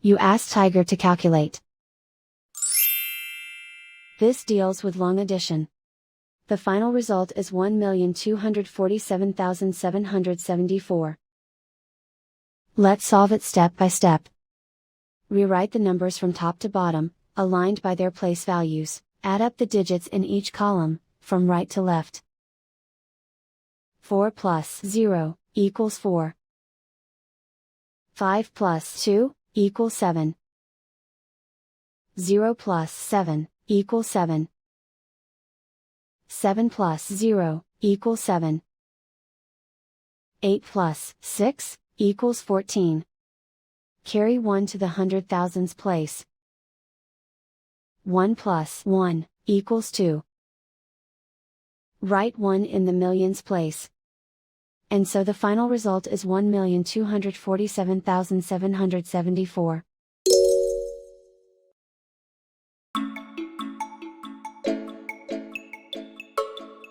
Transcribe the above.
You ask Tiger to calculate. This deals with long addition. The final result is 1,247,774. Let's solve it step by step. Rewrite the numbers from top to bottom, aligned by their place values. Add up the digits in each column, from right to left. 4 plus 0 equals 4. 5 plus 2 equals 7. 0 plus 7 equals 7. 7 plus 0 equals 7. 8 plus 6 equals 14. Carry 1 to the hundred thousands place. 1 plus 1 equals 2. Write 1 in the millions place. And so the final result is 1,247,774.